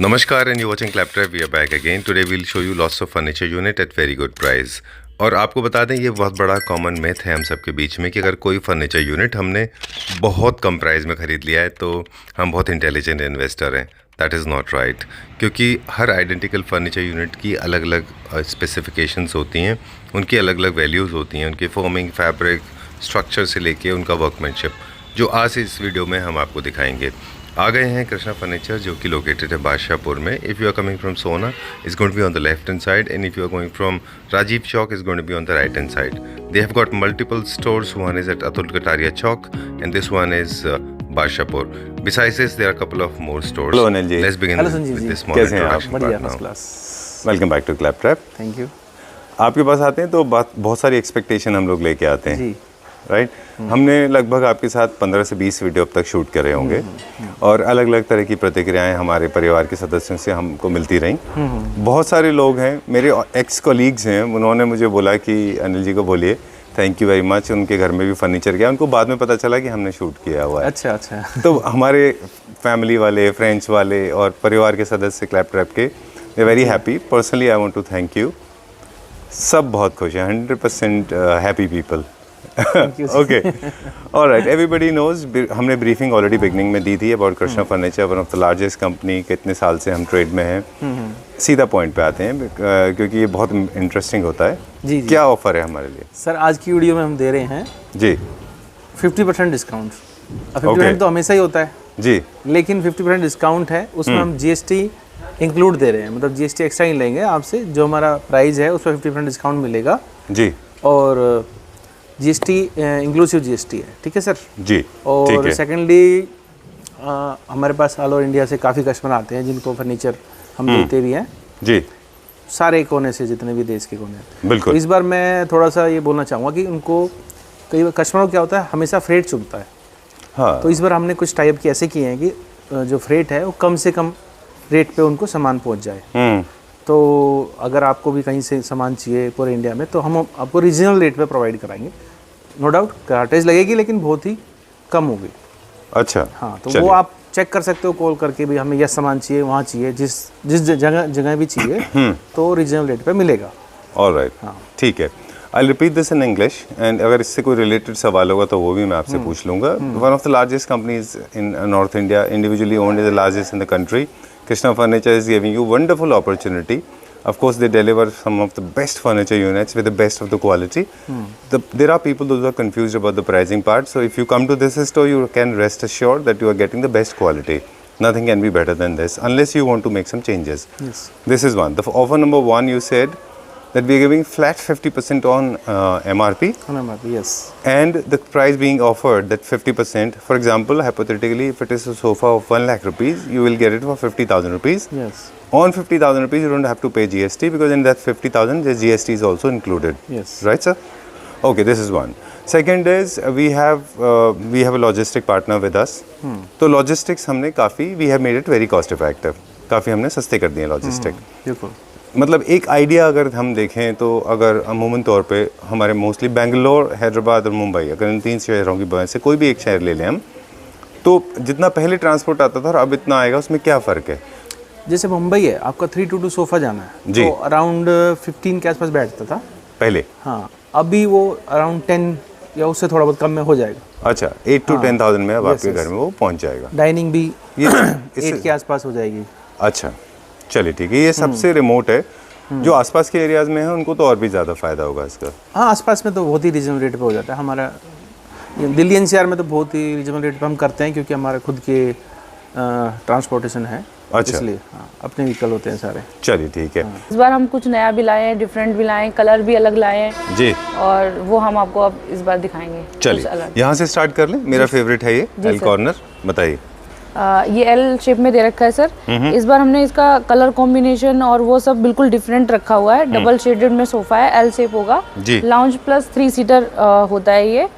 Namaskar and you're watching Claptrap. We are back again. Today we'll show you lots of furniture unit at very good price. और आपको बता दें ये बहुत बड़ा कॉमन मिथ है हम सबके बीच में कि अगर कोई फर्नीचर यूनिट हमने बहुत कम प्राइस में ख़रीद लिया है तो हम बहुत इंटेलिजेंट इन्वेस्टर हैं. दैट इज़ नॉट राइट, क्योंकि हर आइडेंटिकल फर्नीचर यूनिट की अलग अलग स्पेसिफिकेशंस होती हैं, उनकी अलग अलग वैल्यूज़ होती हैं, उनकी फॉर्मिंग, फैब्रिक, स्ट्रक्चर से लेके उनका वर्कमैनशिप, जो आज इस वीडियो में हम आपको दिखाएंगे. आ गए हैं कृष्णा फर्नीचर जो कि लोकेटेड है बादशाहपुर में. If you are coming from Sohna is going to be on the left hand side and if you are going from Rajiv Chowk is going to be on the right hand side. They have got multiple stores. One is at Atul Kataria Chowk and this one is Badshahpur. Besides this, there are a couple of more stores. Hello Anil ji. Let's begin with this small introduction part now. Welcome back to Claptrap. Thank you. आपके पास आते हैं तो बहुत सारी expectation हम लोग लेके आते हैं जी. राइट. हमने लगभग आपके साथ 15 से 20 वीडियो अब तक शूट करे होंगे और अलग अलग तरह की प्रतिक्रियाएं हमारे परिवार के सदस्यों से हमको मिलती रहीं. बहुत सारे लोग हैं, मेरे एक्स कॉलीग्स हैं, उन्होंने मुझे बोला कि अनिल जी को बोलिए थैंक यू वेरी मच. उनके घर में भी फर्नीचर गया, उनको बाद में पता चला कि हमने शूट किया हुआ है. अच्छा. तो हमारे फैमिली वाले, फ्रेंड्स वाले और परिवार के सदस्य क्लैपट्रैप के वे very happy. Personally I want to thank you. सब बहुत खुश हैं, 100% happy people. Okay, alright. Everybody knows, हमने ब्रीफिंग ऑलरेडी बिगनिंग में दी थी about Krishna furniture, one of the largest company. कितने साल से हम ट्रेड में हैं. सीधा पॉइंट पे आते हैं क्योंकि ये बहुत इंटरेस्टिंग होता है. जी. क्या ऑफर है हमारे लिए सर? आज की वीडियो में हम दे रहे हैं जी 50% डिस्काउंट. 50% तो हमेशा ही होता है जी, लेकिन 50% डिस्काउंट है. उसमें हम जीएसटी इंक्लूड दे रहे हैं, मतलब जीएसटी एक्स्ट्रा ही लेंगे आपसे. जो हमारा प्राइस है उस पर 50% डिस्काउंट मिलेगा जी. और जीएसटी इंक्लूसिव जीएसटी है. ठीक है सर जी. और सेकेंडली हमारे पास ऑल ओवर इंडिया से काफ़ी कस्टमर आते हैं जिनको फर्नीचर हम देते भी हैं जी, सारे कोने से, जितने भी देश के कोने हैं. बिल्कुल. तो इस बार मैं थोड़ा सा ये बोलना चाहूँगा कि उनको कई बार कस्टमर को क्या होता है, हमेशा फ्रेट चुभता है. हाँ. तो इस बार हमने कुछ टाइप की ऐसे किए हैं कि जो फ्रेट है वो कम से कम रेट पे उनको सामान पहुंच जाए. तो अगर आपको भी कहीं से सामान चाहिए पूरे इंडिया में तो हम आपको रीजनल रेट पे प्रोवाइड कराएंगे. नो डाउट कार्टेज लगेगी लेकिन बहुत ही कम होगी. अच्छा. हाँ, तो वो आप चेक कर सकते हो कॉल करके भी हमें यह सामान चाहिए, वहाँ चाहिए, जिस जगह भी चाहिए तो रीजनल रेट पे मिलेगा. ऑलराइट. हाँ, ठीक है. I repeat this in English and अगर इससे कोई रिलेटेड सवाल होगा तो वो भी मैं आपसे पूछ लूँगा. One of the largest companies in north India, individually owned, is the largest in the country. Krishna Furniture is giving you wonderful opportunity. Of course, they deliver some of the best furniture units with the best of the quality. There are people those who are confused about the pricing part. So if you come to this store, you can rest assured that you are getting the best quality. Nothing can be better than this, unless you want to make some changes. Yes. This is one. The offer number one, you said that we are giving flat 50% on MRP. On MRP, yes. And the price being offered, that 50%, for example, hypothetically, if it is a sofa of 1 lakh rupees, you will get it for 50,000 rupees. Yes. On 50,000 rupees, you don't have to pay GST because in that 50,000, the GST is also included. Yes. Right, sir? Okay, this is one. Second is we have a logistic partner with us. तो logistics हमने काफ़ी, we have made it very cost effective. काफ़ी हमने सस्ते कर दिए logistic. बिल्कुल. मतलब एक आइडिया अगर हम देखें तो अगर अमूमन तौर पे हमारे मोस्टली बेंगलोर, हैदराबाद और मुंबई, अगर इन 3 शहरों की वजह से कोई भी एक शहर ले लें हम, तो जितना पहले ट्रांसपोर्ट आता था और अब इतना आएगा, उसमें क्या फ़र्क है? जैसे मुंबई है, आपका 322 सोफ़ा जाना है जी. तो अराउंड 15 के आसपास बैठता था पहले. हाँ, अभी वो अराउंड 10 या उससे थोड़ा बहुत कम में हो जाएगा. अच्छा, 8 to 10,000 में अब आपके घर में वो पहुंच जाएगा. डाइनिंग भी ये 8 के आसपास हो जाएगी. अच्छा, चलिए ठीक है. ये सबसे रिमोट है. जो आसपास के एरियाज़ में है उनको तो और भी ज़्यादा फ़ायदा होगा इसका. हाँ, आसपास में तो बहुत ही रीजनेबल रेट पे हो जाता है. हमारा दिल्ली एनसीआर में तो बहुत ही रीजनेबल रेट पे हम करते हैं क्योंकि हमारे खुद के ट्रांसपोर्टेशन है. अच्छा. इसलिए हाँ, अपने व्हीकल होते हैं सारे. चलिए ठीक है. इस बार हम कुछ नया भी लाए हैं, डिफरेंट भी लाए हैं, कलर भी अलग लाए हैं जी, और वो हम आपको अब इस बार दिखाएंगे. चलिए यहाँ से स्टार्ट कर लें. मेरा फेवरेट है ये एल कॉर्नर. बताइए. ये एल शेप में दे रखा है सर. इस बार हमने इसका कलर कॉम्बिनेशन और वो सब बिल्कुल डिफरेंट रखा हुआ है. डबल शेडेड में सोफा है, एल शेप होगा. लाउंज प्लस 3 सीटर होता है ये.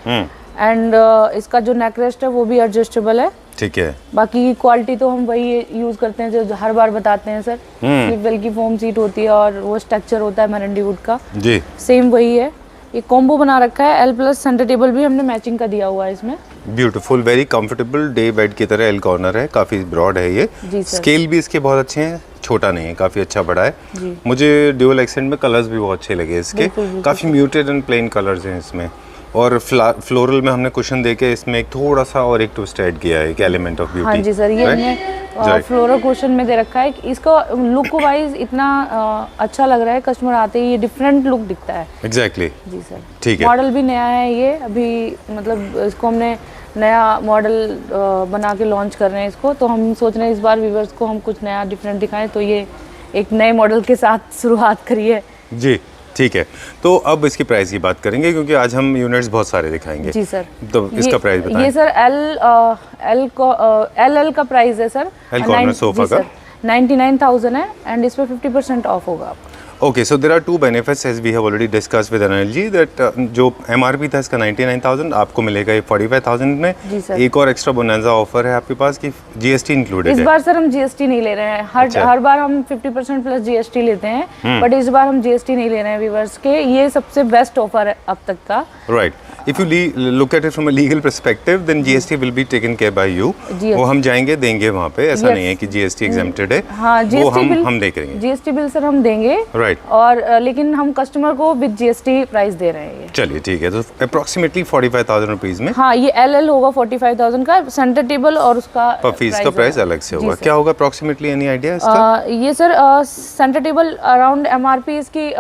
एंड इसका जो नेक रेस्ट है वो भी एडजस्टेबल है. ठीक है. बाकी क्वालिटी तो हम वही यूज करते हैं जो हर बार बताते हैं सर. स्लीपवेल की फोम सीट होती है और वो स्ट्रक्चर होता है मेरेंडी वुड का जी, सेम वही है. ये कॉम्बो बना रखा है. एल प्लस सेंटर टेबल भी हमने मैचिंग का दिया हुआ है इसमें. Beautiful, very comfortable day bed की तरह एल कॉर्नर है, काफ़ी ब्रॉड है ये। जी सर। स्केल भी इसके बहुत अच्छे हैं, छोटा नहीं है, काफ़ी अच्छा बड़ा है। जी। मुझे ड्यूअल एक्सेंट में कलर्स भी बहुत अच्छे लगे इसके, काफ़ी म्यूटेड एंड प्लेन कलर्स हैं इसमें। और फ्लोरल में हमने कुशन देके इसमें एक थोड़ा सा और एक ट्विस्ट ऐड किया है, एक एलिमेंट ऑफ ब्यूटी। हाँ जी सर, ये हमने फ्लोरल कुशन में दे रखा है। इसका लुक वाइज इतना अच्छा लग रहा है, कस्टमर आते ही ये डिफरेंट लुक दिखता है। एग्जैक्टली जी सर। ठीक है। मॉडल भी नया है ये, अभी मतलब इसको हमने नया मॉडल बना के लॉन्च कर रहे हैं इसको, तो हम सोच रहे हैं इस बार व्यूवर्स को हम कुछ नया डिफरेंट दिखाएं, तो ये एक नए मॉडल के साथ शुरुआत करिए। जी ठीक है, तो अब इसकी प्राइस की बात करेंगे क्योंकि आज हम यूनिट्स बहुत सारे दिखाएंगे। जी सर। तो इसका प्राइस बताएं। ये सर एल का प्राइस है सर, एल कॉर्नर सोफा का 99,000 है एंड इस पे 50% ऑफ होगा आपको। Okay, so there are two benefits as we have already discuss with Anil ji that जो एमआरपी था इसका 99,000 आपको मिलेगा ये 45,000 में। जी सर। एक और एक्स्ट्रा बोनांजा ऑफर है आपके पास कि जीएसटी इंक्लूडेड इस है। बार सर हम जीएसटी नहीं ले रहे हैं, हर बार हम 50% प्लस जीएसटी लेते हैं, बट इस बार हम जीएसटी नहीं ले रहे हैं व्यूअर्स के। ये सबसे बेस्ट ऑफर है अब तक का। Right, if you look at it from a legal perspective then GST will be taken care by you. वो हम जाएंगे देंगे वहाँ पे, ऐसा नहीं है कि जीएसटी एग्जेम्प्टेड है। हाँ, वो जीएसटी बिल हम देख करेंगे। जीएसटी बिल सर हम देंगे। राइट। और लेकिन हम कस्टमर को विद जीएसटी प्राइस दे रहे हैं ये। चलिए ठीक है, तो अप्रोक्सीमेटली 45,000 रुपीज में। हाँ, ये एल होगा 45,000 का, सेंटर टेबल और उसका पर फीस का प्राइस अलग से होगा। क्या होगा अप्रोक्सीमेटली, एनी आइडिया इसका? ये sir centre table around MRP इसकी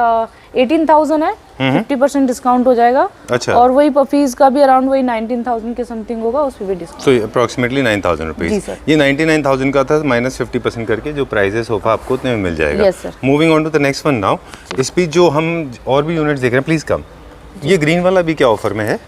18,000 है, 50% डिस्काउंट हो जाएगा। अच्छा। और वही फीस का भी अराउंड वही 19,000 के समथिंग होगा, उस पे भी डिस्काउंट। तो अप्रोक्सीमेटली 9,000 जी रुपीज। सर। ये 99,000 का था, माइनस 50% करके जो प्राइस है सोफा आपको उतने में मिल जाएगा। Yes, sir. Moving on to the next one now. इस पे जो हम और भी यूनिट्स देख रहे हैं, प्लीज कम। ये ग्रीन वाला भी क्या ऑफर में है?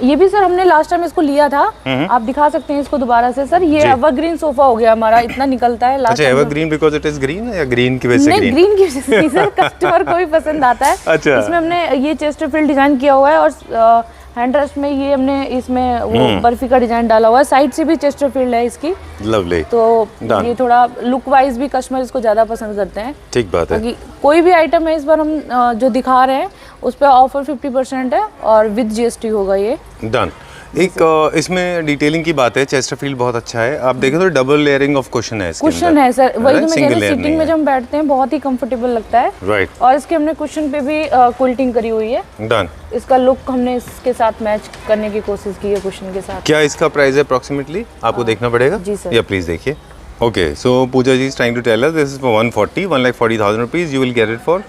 ये भी सर हमने लास्ट टाइम इसको लिया था, आप दिखा सकते हैं इसको दोबारा से सर। ये एवरग्रीन सोफा हो गया हमारा, इतना निकलता है। अच्छा, evergreen because it is green या ग्रीन की वजह से? नहीं, ग्रीन की वजह से नहीं सर, कस्टमर को भी पसंद आता है। अच्छा। इसमें हमने ये चेस्टरफील्ड डिजाइन किया हुआ है और हैंड रेस्ट में ये हमने इसमें वो बर्फी का डिजाइन डाला हुआ है। साइड से भी चेस्टरफील्ड है इसकी, लवली। तो Done. ये थोड़ा लुक वाइज भी कस्टमर इसको ज्यादा पसंद करते हैं। ठीक बात है। बाकी कोई भी आइटम है इस बार हम जो दिखा रहे हैं उस पर ऑफर 50% है और विद जीएसटी होगा ये। डन। एक इसमें डिटेलिंग की बात है, चेस्टरफील्ड बहुत अच्छा है। आप देखें तो डबल लेयरिंग ऑफ कुशन है इसके कुशन अंदर। है सर, वही तो मैं कह रही layer हूँ, सीटिंग में जब हम बैठते हैं बहुत ही कंफर्टेबल लगता है। राइट। और इसके हमने कुशन पे भी क्विल्टिंग करी हुई है। डन। इसका लुक हमने इसके साथ मैच करने की कोशिश की है कुशन के साथ। क्या इसका प्राइस है अप्रोक्सीमेटली? आपको देखना पड़ेगा। जी सर। या प्लीज देखिए। Okay, so Pooja ji is trying to tell us this is for 1,40,000 rupees. You will get it for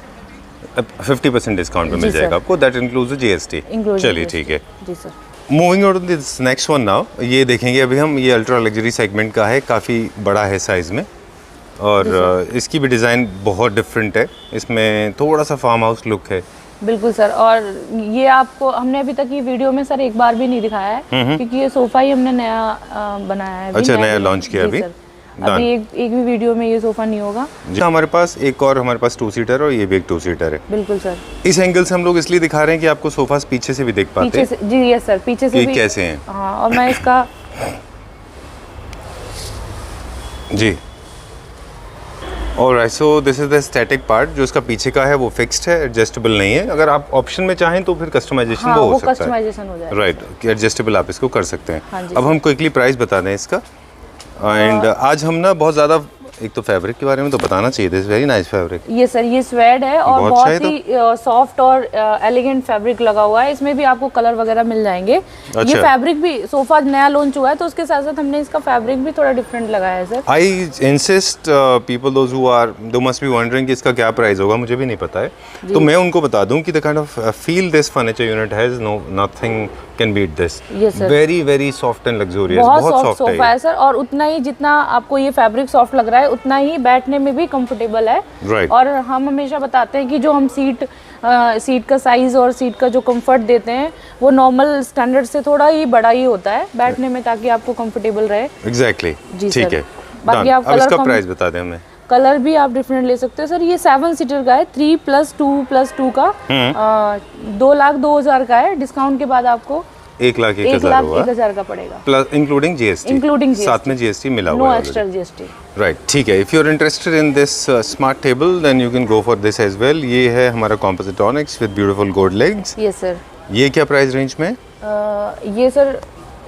50% discount पे मिल जी जाएगा सर। आपको, दैट इंक्लूड्स जीएसटी। चलिए ठीक है। जी sir. Moving on to this next one now. ये देखेंगे अभी हम, ये अल्ट्रा लग्जरी सेगमेंट का है, काफ़ी बड़ा है साइज़ में और इसकी भी डिज़ाइन बहुत डिफरेंट है। इसमें थोड़ा सा फार्म हाउस लुक है। बिल्कुल सर, और ये आपको हमने अभी तक ये वीडियो में सर एक बार भी नहीं दिखाया है क्योंकि ये सोफा ही हमने नया बनाया है। अच्छा, नया लॉन्च किया जी अभी? सर। अभी एक भी वीडियो में ये सोफा नहीं होगा। जी, हमारे पास एक और, हमारे पास 2 सीटर और ये भी एक 2 सीटर है। बिल्कुल सर। इस एंगल से हम लोग इसलिए दिखा रहे हैं कि आपको सोफा पीछे से भी देख पाते पीछे हैं से, जी यस सर, पीछे से कि भी कैसे हैं। हाँ, और मैं इसका जी। Alright, so this is the static part. जो इसका पीछे का है वो फिक्स्ड है, एडजस्टेबल नहीं है। अगर आप ऑप्शन में चाहें तो फिर कस्टमाइजेशन हाँ, वो हो वो सकता है। कस्टमाइजेशन हो जाएगा। राइट, कि एडजस्टेबल आप इसको कर सकते हैं। हाँ जी अब हम क्विकली प्राइस बता दें इसका। एंड आज हम ना बहुत ज़्यादा, एक तो फैब्रिक के बारे में तो बताना चाहिए, दिस वेरी नाइस फैब्रिक। ये सर, ये स्वेड है और बहुत बहुत अच्छा है ही सॉफ्ट और एलिगेंट फैब्रिक लगा हुआ है। इसमें भी आपको कलर वगैरह मिल जाएंगे। अच्छा। ये फैब्रिक भी, सोफा नया लॉन्च हुआ है तो उसके साथ साथ हमने इसका फैब्रिक भी थोड़ा डिफरेंट लगाया है sir. I insist people those who are though must be wondering कि इसका क्या प्राइस होगा, मुझे भी नहीं पता है, तो मैं उनको बता दूं कि the kind of feel this furniture unit has, no nothing can beat this. Yes, sir. Very very soft and luxurious, बहुत बहुत सॉफ्ट सॉफ्ट सोफा है है सर, और उतना ही जितना आपको ये फैब्रिक सॉफ्ट लग रहा है उतना ही बैठने में भी कंफर्टेबल है। Right. और हम हमेशा बताते हैं कि जो हम सीट का साइज और सीट का जो कंफर्ट देते हैं वो नॉर्मल स्टैंडर्ड से थोड़ा ही बड़ा ही होता है बैठने में, ताकि आपको कंफर्टेबल रहे। एग्जैक्टली। जी ठीक सर। है, बाकी Done. आप अब कलर इसका कॉम्ब- प्राइस बता दें हमें। कलर भी आप डिफरेंट ले सकते हो सर। ये 7 सीटर का है, 3+2+2 का 2,02,000 का है। डिस्काउंट के बाद आपको 1,01,000 हुआ, 1,01,000 का पड़ेगा, प्लस इंक्लूडिंग जीएसटी। इंक्लूडिंग साथ में जीएसटी मिला हुआ नो है एक्स्ट्रा जीएसटी। राइट। ठीक है, if you are interested in this smart table then you can go for this as well. ये है हमारा composite onyx with beautiful gold legs. Yes sir. ये क्या प्राइस रेंज में? ये सर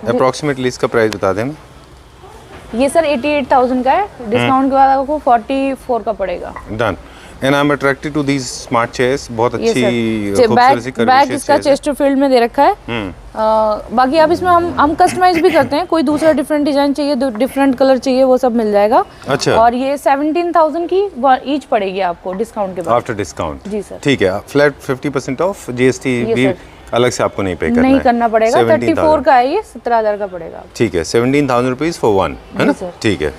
अप्रॉक्सीमेटली इसका प्राइस बता दें। ये सर 88,000 का है, डिस्काउंट के बाद आपको 44 का पड़ेगा। Done. And I am attracted to these smart chairs, बहुत अच्छी खूबसूरत सी बैक इसका चेस्टरफील्ड में दे रखा है। बाकी आप इसमें हम कस्टमाइज भी करते हैं, कोई दूसरा डिफरेंट डिजाइन चाहिए, डिफरेंट कलर चाहिए, वो सब मिल जाएगा। अच्छा। और ये 17,000 की ईच पड़ेगी आपको डिस्काउंट के बाद। After discount. जी सर। ठीक है, फ्लैट 50% ऑफ, जीएसटी भी अलग से आपको नहीं पे करना नहीं है। करना पड़ेगा। 34 का है ये, 17,000 का पड़ेगा। ठीक है, 17,000 रुपीज फॉर वन, है ना? सर। ठीक है।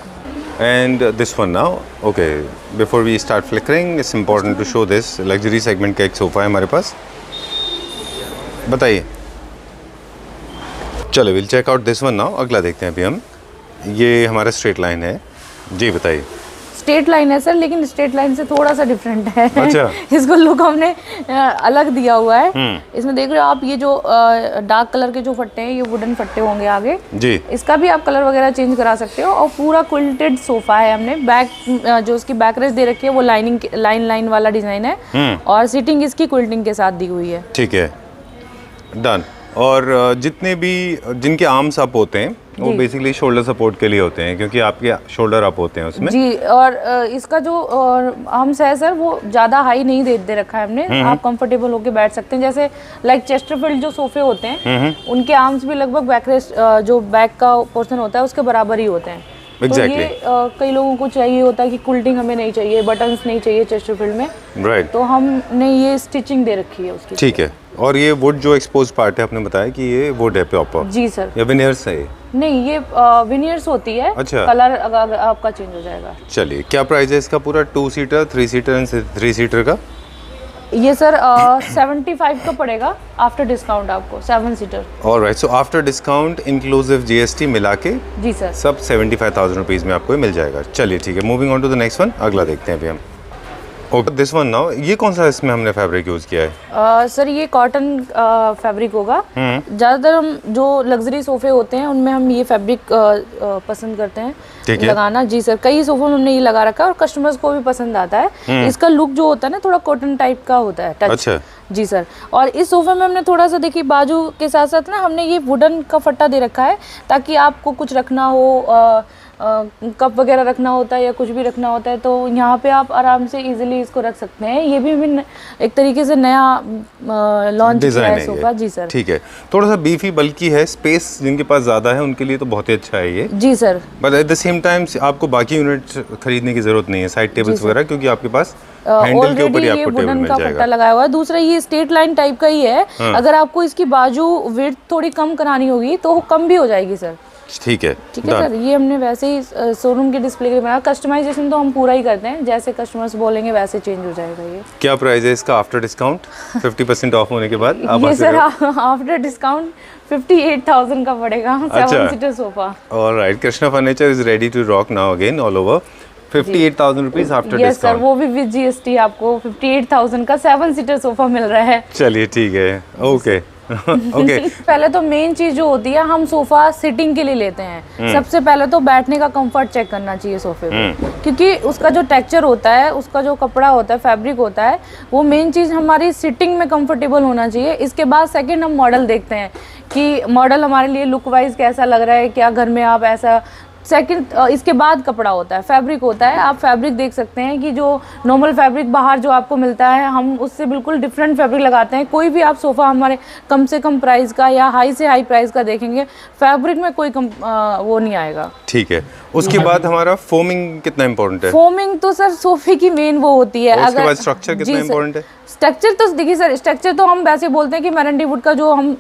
And this one now, okay, before we start flickering it's important to show this luxury segment का एक सोफा है हमारे पास। बताइए। चलो will check out this one now. अगला देखते हैं अभी हम। ये हमारा स्ट्रेट लाइन है जी, बताइए। स्ट्रेट लाइन है सर, लेकिन स्ट्रेट लाइन से थोड़ा सा डिफरेंट है। अच्छा। इसको लुक हमने अलग दिया हुआ है। इसमें देख रहे हो आप, ये जो डार्क कलर के जो फट्टे हैं, ये वुडन फट्टे होंगे आगे जी। इसका भी आप कलर वगैरह चेंज करा सकते हो। और पूरा क्विल्टेड सोफा है हमने। बैक जो उसकी बैक रेस्ट दे रखी है वो लाइन वाला डिजाइन है। और सीटिंग इसकी क्विल्टिंग के साथ दी हुई है। ठीक है, डन। और जितने भी जिनके आर्म्स अप होते हैं वो बेसिकली शोल्डर सपोर्ट के लिए होते हैं, क्योंकि आपके शोल्डर अप होते हैं उसमें जी। और इसका जो आर्म्स है सर, वो ज़्यादा हाई नहीं दे रखा है हमने। आप कंफर्टेबल होके बैठ सकते हैं। जैसे लाइक चेस्टरफील्ड जो सोफे होते हैं उनके आर्म्स भी लगभग बैकरेस्ट जो बैक का पोर्शन होता है उसके बराबर ही होते हैं। Exactly. तो ये कई लोगों को चाहिए होता है कि कुल्टिंग हमें नहीं चाहिए, बटन्स नहीं चाहिए चेस्टरफील्ड में, राइट। तो हमने ये स्टिचिंग दे रखी है उसकी। ठीक है। और ये वुड जो एक्सपोज पार्ट है, आपने बताया कि ये वुड है प्रॉपर? जी सर। या विनियर्स है? नहीं, ये विनियर्स होती है। अच्छा। कलर अगर आपका चेंज हो जाएगा। चलिए, क्या प्राइस है इसका पूरा? 2 सीटर, 3 सीटर एंड 3 सीटर का? ये सर 75 का पड़ेगा आफ्टर डिस्काउंट आपको, 7 seater. Alright, so after discount inclusive GST मिला के जी सर सब 75,000 रुपीज़ में आपको मिल जाएगा। चलिए ठीक है, moving on to the next one. अगला देखते हैं अभी हम। Okay, this one now. ये कौन सा इसमें हमने फैब्रिक यूज़ किया है? सर ये कॉटन फैब्रिक होगा। ज़्यादातर हम जो लग्जरी सोफे होते हैं उनमें हम ये फैब्रिक पसंद करते हैं लगाना। जी सर, कई सोफों में हमने ये लगा रखा है और कस्टमर्स को भी पसंद आता है। इसका लुक जो होता है ना, थोड़ा कॉटन टाइप का होता है टच। अच्छा। जी सर। और इस सोफे में हमने थोड़ा सा देखिए, बाजू के साथ साथ ना हमने ये वुडन का फट्टा दे रखा है, ताकि आपको कुछ रखना हो, कप वगैरह रखना होता है या कुछ भी रखना होता है, तो यहाँ पे आप आराम से इजीली इसको रख सकते हैं। ये भी एक तरीके से नया लॉन्च किया है सोफा। जी सर। ठीक है, थोड़ा सा बीफी बल्कि है, स्पेस जिनके पास ज़्यादा है उनके लिए तो बहुत ही अच्छा है ये। जी sir. But at the same time आपको बाकी यूनिट खरीदने की जरूरत नहीं है, साइड टेबल्स वगैरह, क्योंकि आपके पास हैंडल के ऊपर ही आपको टेबल मिल जाएगा। फट्टा लगाया हुआ है। दूसरा ये स्ट्रेट लाइन टाइप का ही है। अगर आपको इसकी बाजू विड्थ थोड़ी कम करानी होगी तो कम भी हो जाएगी सर। ठीक है। ठीक है सर। ये हमने वैसे ही शोरूम के डिस्प्ले के लिए बनाया। कस्टमाइजेशन तो हम पूरा ही करते हैं, जैसे कस्टमर्स बोलेंगे वैसे चेंज हो जाएगा। ये क्या प्राइस है इसका आफ्टर डिस्काउंट 50% ऑफ होने के बाद? ये सर आफ्टर डिस्काउंट 58,000 का पड़ेगा। 7 seater sofa. Alright, Krishna Furniture is ready to rock now again all over. 58,000 rupees after discount. Yes sir, वो भी विद जीएसटी आपको 58,000 का 7 सीटर सोफा मिल रहा है। चलिए ठीक है, ओके। ओके। पहले तो मेन चीज जो होती है, हम सोफा सिटिंग के लिए लेते हैं। सबसे पहले तो बैठने का कंफर्ट चेक करना चाहिए सोफे पे, क्योंकि उसका जो टेक्सचर होता है, उसका जो कपड़ा होता है, फैब्रिक होता है, वो मेन चीज हमारी सिटिंग में कंफर्टेबल होना चाहिए। इसके बाद सेकंड हम मॉडल देखते हैं कि मॉडल हमारे लिए लुक वाइज कैसा लग रहा है, क्या घर में आप ऐसा। सेकंड इसके बाद कपड़ा होता है, फैब्रिक होता है। आप फैब्रिक देख सकते हैं कि जो नॉर्मल फैब्रिक बाहर जो आपको मिलता है, हम उससे बिल्कुल डिफरेंट फैब्रिक लगाते हैं। कोई भी आप सोफ़ा हमारे कम से कम प्राइस का या हाई से हाई प्राइस का देखेंगे, फैब्रिक में कोई वो नहीं आएगा। ठीक है। उसके बाद हमारा फोमिंग कितना इम्पोर्टेंट है? फोमिंग तो सर सोफे की मेन वो होती है। उसके बाद स्ट्रक्चर कितना इम्पोर्टेंट है? स्ट्रक्चर तो देखिए सर, स्ट्रक्चर तो हम वैसे बोलते हैं कि मैरेंटी वुड का जो हम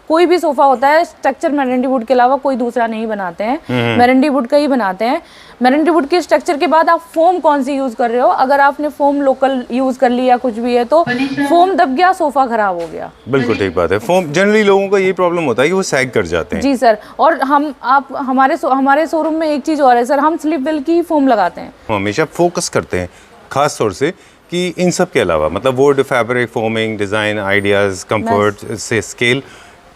कोई भी सोफा होता है, स्ट्रक्चर मैरेंटी वुड के अलावा कोई दूसरा नहीं बनाते हैं, मैरेंटी वुड का ही बनाते हैं। मैरेंटी वुड के स्ट्रक्चर के बाद आप फोम कौन सी यूज कर रहे हो। अगर आपने फोम लोकल यूज कर लिया कुछ भी है, तो फोम दब गया, सोफा खराब हो गया। बिल्कुल ठीक बात है। फोम जनरली लोगों का ये प्रॉब्लम होता है कि वो सैग कर जाते हैं। जी सर। और हमारे शोरूम में एक चीज और है सर, हम स्लिप वेल की फोम लगाते हैं। हम हमेशा फोकस करते हैं खास तौर से कि इन सब के अलावा, मतलब would, fabric, foaming, design, ideas, comfort से स्केल,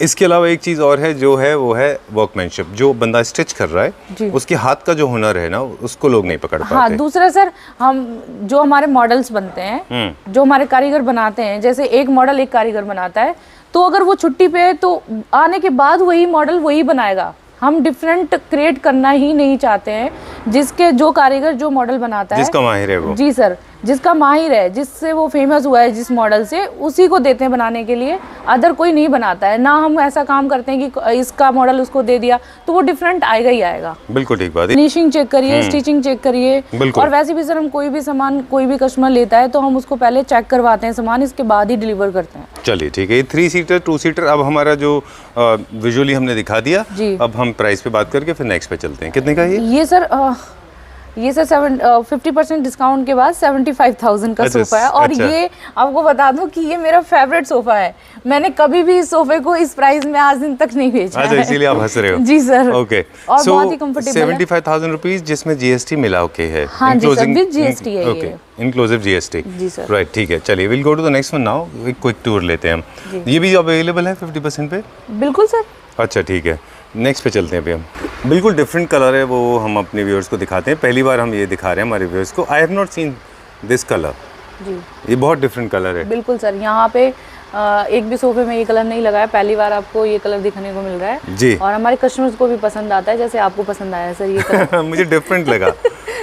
इसके अलावा एक चीज़ और है जो है वो है वर्कमैनशिप। जो बंदा स्टिच कर रहा है उसके हाथ का जो हुनर है ना, उसको लोग नहीं पकड़ पाते। हाँ, दूसरा सर, हम जो हमारे मॉडल्स बनते हैं, जो हमारे कारीगर बनाते हैं, जैसे एक मॉडल एक कारीगर बनाता है, तो अगर वो छुट्टी पे है तो आने के बाद वही मॉडल वही बनाएगा। हम डिफरेंट क्रिएट करना ही नहीं चाहते हैं। जिसके जो कारीगर जो मॉडल बनाता है, जिसका माहिर है वो, जी सर, जिसका माहिर है, जिससे वो फेमस हुआ है जिस मॉडल से, उसी को देते हैं बनाने के लिए। अदर कोई नहीं बनाता है। ना हम ऐसा काम करते हैं कि इसका मॉडल उसको दे दिया तो वो डिफरेंट आएगा ही आएगा। बिल्कुल ठीक बात है। फिनिशिंग चेक करिए, स्टिचिंग चेक करिए। बिल्कुल। और वैसे भी सर हम कोई भी सामान, कोई भी कस्टमर लेता है तो हम उसको पहले चेक करवाते हैं सामान, इसके बाद ही डिलीवर करते हैं। चलिए ठीक है। ये 3 सीटर 2 सीटर अब हमारा जो विजुअली हमने दिखा दिया, जी। अब हम प्राइस पे बात करके फिर नेक्स्ट पे चलते हैं। कितने का है ये सर 50% डिस्काउंट के बाद 75,000 का अच्छा, सोफा है। और अच्छा। ये आपको बता दूं कि ये मेरा फेवरेट सोफा है। मैंने कभी भी इस सोफे को इस प्राइस में आज दिन तक नहीं बेचा अच्छा, है। इसीलिए आप हंस रहे हो। जी सर। ओके, और बहुत ही कंफर्टेबल है। 75,000 रुपीज जिसमें जीएसटी मिला के है। हाँ जी सर, विद जीएसटी है ओके, ये। Inclusive GST. जी सर। राइट, ठीक है। चलिए will go to the next one now. एक क्विक टूर लेते हैं हम। ये भी अवेलेबल है 50% पे? बिल्कुल सर। अच्छा ठीक है, नेक्स्ट पे चलते हैं अभी हम। बिल्कुल डिफरेंट कलर है वो, हम अपने व्यूअर्स को दिखाते हैं। पहली बार हम ये दिखा रहे हैं हमारे व्यूअर्स को। I have not seen this colour. जी ये बहुत डिफरेंट कलर है। बिल्कुल सर। यहाँ पे एक भी सोफे में ये कलर नहीं लगा है, पहली बार आपको ये कलर दिखने को मिल रहा है। जी। और हमारे कस्टमर्स को भी पसंद आता है, जैसे आपको पसंद आया सर ये कलर। मुझे डिफरेंट लगा।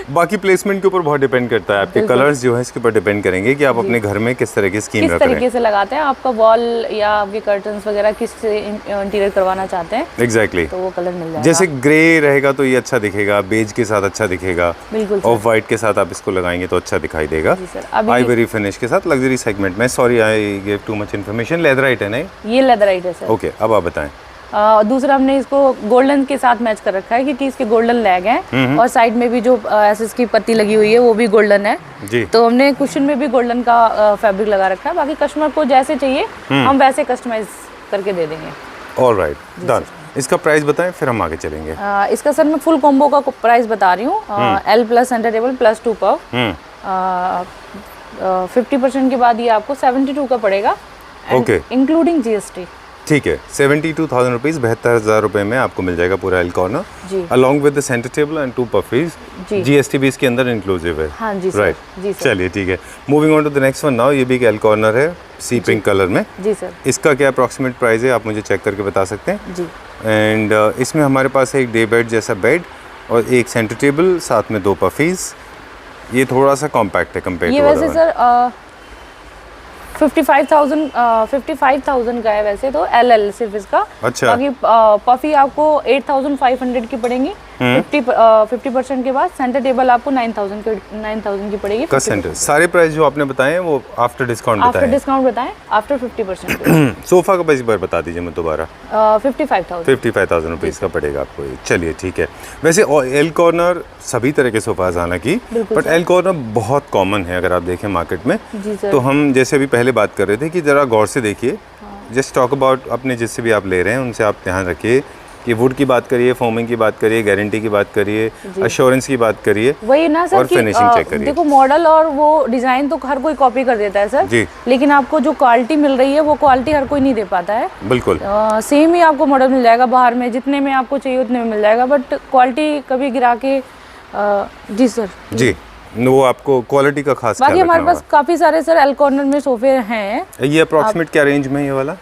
बाकी प्लेसमेंट के ऊपर बहुत डिपेंड करता है। आपके बिल्कुल। कलर्स जो है इसके ऊपर डिपेंड करेंगे कि आप अपने घर में किस तरह की स्कीम किस रख रहे हैं। तरीके से लगाते हैं, आपका वॉल या आपके कर्टन्स वगैरह किस से इंटीरियर करवाना चाहते हैं, एग्जैक्टली। तो वो कलर मिल जाएगा। जैसे ग्रे रहेगा तो ये अच्छा दिखेगा, बेज के साथ अच्छा दिखेगा, बिल्कुल सर। ऑफ वाइट के साथ आप इसको लगाएंगे तो अच्छा दिखाई देगा। जी सर। अभी आइवरी फिनिश के साथ लग्जरी सेगमेंट में। Sorry I give too much information. Leatherette है नहीं? ये लेदराइट है सर। ओके, अब आप बताएं। दूसरा हमने इसको गोल्डन के साथ मैच कर रखा है क्योंकि इसके गोल्डन लैग हैं और साइड में भी जो एसएस की पत्ती लगी हुई है वो भी गोल्डन है। जी। तो हमने कुशन में भी गोल्डन का फैब्रिक लगा रखा है। बाकी कस्टमर को जैसे चाहिए हम वैसे कस्टमाइज करके दे देंगे। Alright, done. इसका प्राइस बताएं फिर हम आगे चलेंगे। इसका सर मैं फुल कॉम्बो का प्राइस बता रही हूँ। L plus centre table plus 2 पव 50% के बाद ये आपको 72 का पड़ेगा, ओके। Including GST. ठीक है, 72,000 रुपीज़, 72,000 रुपए में आपको मिल जाएगा पूरा एल कॉर्नर, जी। Along with the centre table and 2 puffies. जी। जीएसटी भी इसके अंदर इंक्लूसिव है। हाँ जी सर। राइट, जी सर। चलिए ठीक है। Moving on to the next one now. ये भी एक एल कॉर्नर है सी पिंक कलर में। जी सर। इसका क्या अप्रॉक्सीमेट प्राइस है आप मुझे चेक करके बता सकते हैं? जी। एंड इसमें हमारे पास है एक डे बेड जैसा बेड और एक सेंटर टेबल, साथ में 2 पफीज। ये थोड़ा सा कॉम्पैक्ट है कंपेयर ये टू वैसे सर 55,000 का है वैसे तो एल सिर्फ इसका। अच्छा। बाकी पफी आपको 8,500 की पड़ेंगी 50% के बाद। सेंटर टेबल आपको 9,000 की पड़ेगी। का सेंटर। सारे प्राइस जो आपने बताए हैं वो आफ्टर डिस्काउंट आफ्टर बताएं। डिस्काउंट बताएं, आफ्टर 50%। सोफा का प्राइस एक बार बता दीजिए मैं दोबारा। 55,000 रुपीज़ का पड़ेगा आपको ये। चलिए ठीक है। वैसे एल कॉर्नर सभी तरह के सोफाज हालांकि, बिल्कुल बट एल कॉर्नर बहुत कॉमन है अगर आप देखें मार्केट में। जी सर। तो हम जैसे अभी पहले बात कर रहे थे कि ज़रा गौर से देखिए। जस्ट टॉक अबाउट अपने जिससे भी आप ले रहे हैं उनसे आप ध्यान रखिए कि वुड की बात करिए, फोमिंग की बात करिए, गारंटी की बात करिए, अश्योरेंस की बात करिए, वही ना सर और कि फिनिशिंग चेक करिए। देखो मॉडल और वो डिजाइन तो हर कोई कॉपी कर देता है सर। जी। लेकिन आपको जो क्वालिटी मिल रही है वो क्वालिटी हर कोई नहीं दे पाता है। बिल्कुल। सेम ही आपको मॉडल मिल जाएगा बाहर में, जितने में आपको चाहिए उतने में मिल जाएगा, बट क्वालिटी कभी गिरा के जी सर। जी, वो आपको क्वालिटी का खास ख्याल बाकी हमारे रखना पास काफ़ी सारे सर एल कॉर्नर में सोफे हैं। होगा। ये अप्रॉक्सीमेट क्या रेंज में है ये वाला?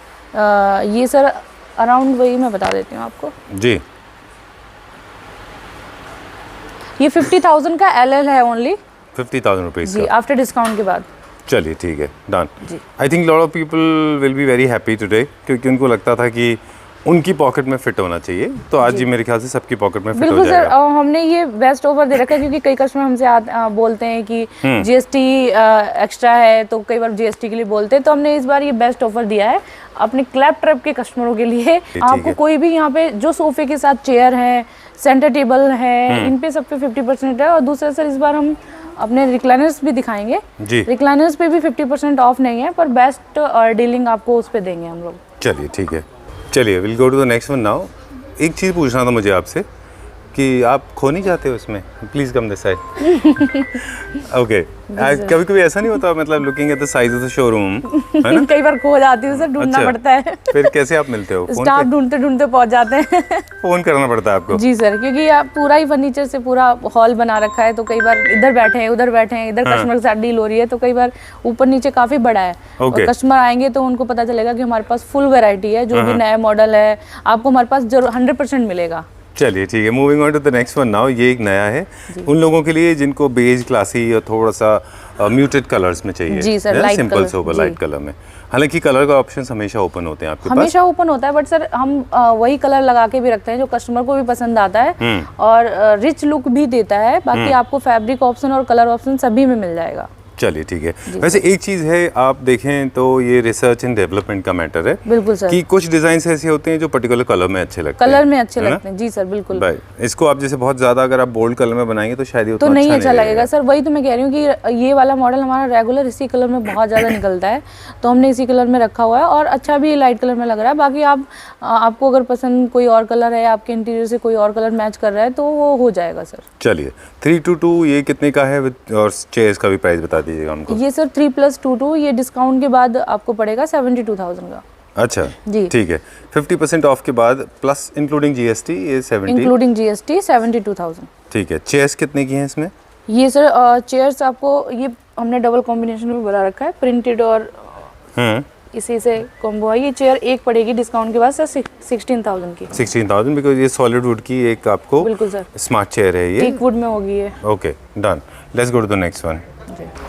ये सर अराउंड वही मैं बता देती हूँ आपको। जी। ये 50,000 का एल है ओनली। 50,000 रुपीज़ जी, का। आफ्टर डिस्काउंट के बाद। चलिए ठीक है, डन। जी। I think lot of people will be very happy today, क्योंकि उनको लगता था कि उनकी पॉकेट में फिट होना चाहिए, तो आज जी मेरे ख्याल से सबकी पॉकेट में फिट हो बिल्कुल सर। जाएगा। हमने ये बेस्ट ऑफर दे रखा है क्योंकि कई कस्टमर हमसे बोलते हैं कि जीएसटी एक्स्ट्रा है, तो कई बार जीएसटी के लिए बोलते हैं, तो हमने इस बार ये बेस्ट ऑफर दिया है अपने क्लैप ट्रैप के कस्टमरों के लिए। आपको कोई भी यहाँ पे जो सोफे के साथ चेयर है, सेंटर टेबल है, इन पे सब पे 50% है। और दूसरा सर इस बार हम अपने रिक्लाइनर्स भी दिखाएंगे। जी। रिक्लाइनर्स पे भी 50% ऑफ नहीं है, पर बेस्ट डीलिंग आपको उस पे देंगे हम लोग। चलिए ठीक है। चलिए will go to the next one now. एक चीज़ पूछना था मुझे आपसे, कि आप खो नहीं जाते हो उसमें? Please come this side. Okay, कभी कभी ऐसा नहीं होता, मतलब looking at the size of the showroom, है ना? कई बार खो जाती हूँ सर, ढूंढना अच्छा, पड़ता है। फिर कैसे आप मिलते हो? फोन स्टाफ पे? ढूंढते ढूंढते पहुंच जाते हैं। फोन करना पड़ता है आपको? जी सर, क्योंकि आप पूरा ही फर्नीचर से पूरा हॉल बना रखा है, तो कई बार इधर बैठे हैं, उधर बैठे हैं, इधर कस्टमर के साथ डील हो रही है, तो कई बार ऊपर नीचे काफी बड़ा है। और कस्टमर आएंगे तो उनको पता चलेगा कि हमारे पास फुल वैरायटी है, जो भी नया मॉडल है आपको हमारे पास जरूर 100% मिलेगा। चलिए ठीक है, moving on to the next one now. ये एक नया है उन लोगों के लिए जिनको बेज, क्लासी और थोड़ा सा म्यूटेड कलर्स में चाहिए। जी sir, light simple colour, sober जी। लाइट कलर में। हालांकि कलर का ऑप्शंस हमेशा ओपन होते हैं आपके पास। हमेशा ओपन होता है, बट सर हम वही कलर लगा के भी रखते हैं जो कस्टमर को भी पसंद आता है और रिच लुक भी देता है। बाकी आपको फैब्रिक ऑप्शन और कलर ऑप्शन सभी में मिल जाएगा। चलिए ठीक है। वैसे एक चीज़ है, आप देखें तो ये रिसर्च एंड डेवलपमेंट का मैटर है। बिल्कुल सर, कि कुछ डिजाइन ऐसे होते हैं जो पर्टिकुलर कलर में अच्छे लगते हैं, कलर में अच्छे है ना? लगते हैं। जी सर, बिल्कुल। भाई इसको आप जैसे बहुत ज्यादा अगर आप बोल्ड कलर में बनाएंगे तो शायद ये तो उतना नहीं अच्छा लगेगा सर। वही तो मैं कह रही हूँ कि ये वाला मॉडल हमारा रेगुलर इसी कलर में बहुत ज़्यादा निकलता है, तो हमने इसी कलर में रखा हुआ है और अच्छा भी लाइट कलर में लग रहा है। बाकी आपको अगर पसंद कोई और कलर है, आपके इंटीरियर से कोई और कलर मैच कर रहा है तो वो हो जाएगा सर। चलिए 322 ये कितने का है? और चेयर्स का भी प्राइस बता दीजिएगा हमको। ये सर 3+22 ये डिस्काउंट के बाद आपको पड़ेगा 72,000 का। अच्छा जी ठीक है, 50% ऑफ के बाद प्लस इंक्लूडिंग जीएसटी ये 70। Including GST 72,000। ठीक है। चेयर्स कितने की हैं इसमें? ये सर चेयर्स आपको ये हमने डबल कॉम्बिनेशन में बना रखा है, प्रिंटेड और इसी से कॉम्बो है। ये चेयर एक पड़ेगी डिस्काउंट के बाद सर 16,000 की। 16,000 बिकॉज ये सॉलिड वुड की एक आपको बिल्कुल सर, स्मार्ट चेयर है ये। टीक वुड में होगी ये। Okay done, let's go to the next one.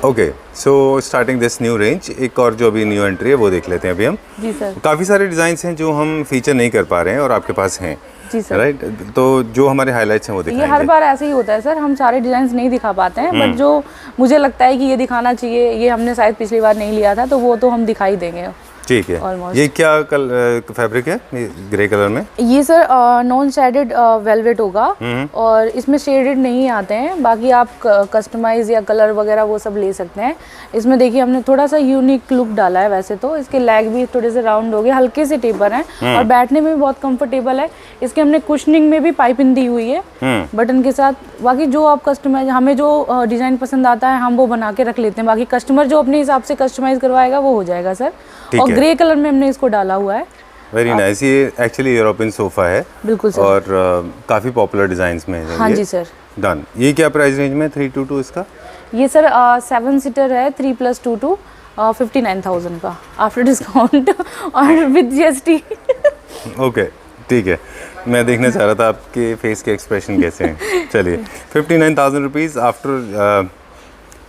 Okay so starting this new range, एक और जो अभी न्यू एंट्री है वो देख लेते हैं अभी हम। जी सर। काफ़ी सारे डिज़ाइंस हैं जो हम फीचर नहीं कर पा रहे हैं और आपके पास हैं, जी सर। राइट? तो जो हमारे हाइलाइट्स हैं वो ये हर दिखाएंगे। बार ऐसे ही होता है सर, हम सारे डिजाइन नहीं दिखा पाते हैं, बट जो मुझे लगता है कि ये दिखाना चाहिए, ये हमने शायद पिछली बार नहीं लिया था, तो वो तो हम दिखाई देंगे। ठीक है। Almost। ये क्या फैब्रिक है? ग्रे कलर में? ये सर नॉन शेडेड वेलवेट होगा और इसमें शेडेड नहीं आते हैं। बाकी आप कस्टमाइज या कलर वगैरह वो सब ले सकते हैं। इसमें देखिए हमने थोड़ा सा यूनिक लुक डाला है। वैसे तो इसके लेग भी थोड़े से राउंड हो गए, हल्के से टेपर हैं और बैठने में भी बहुत कंफर्टेबल है। इसके हमने कुशनिंग में भी पाइपिंग दी हुई है बटन के साथ। बाकी जो आप कस्टमाइज, हमें जो डिज़ाइन पसंद आता है हम वो बना के रख लेते हैं। बाकी कस्टमर जो अपने हिसाब से कस्टमाइज करवाएगा वो हो जाएगा सर। और ग्रे कलर में हमने इसको डाला हुआ है। Very nice. ये एक्चुअली यूरोपियन सोफा है। बिल्कुल सर। और काफ़ी पॉपुलर डिज़ाइंस में है। हाँ जी सर। डन। ये क्या प्राइस रेंज में 322 इसका? ये सर 7 सीटर है, 3+22 59,000 का आफ्टर डिस्काउंट और विद जीएसटी। ओके ठीक है, मैं देखना चाह रहा था आपके फेस के एक्सप्रेशन कैसे हैं। चलिए 59,000 rupees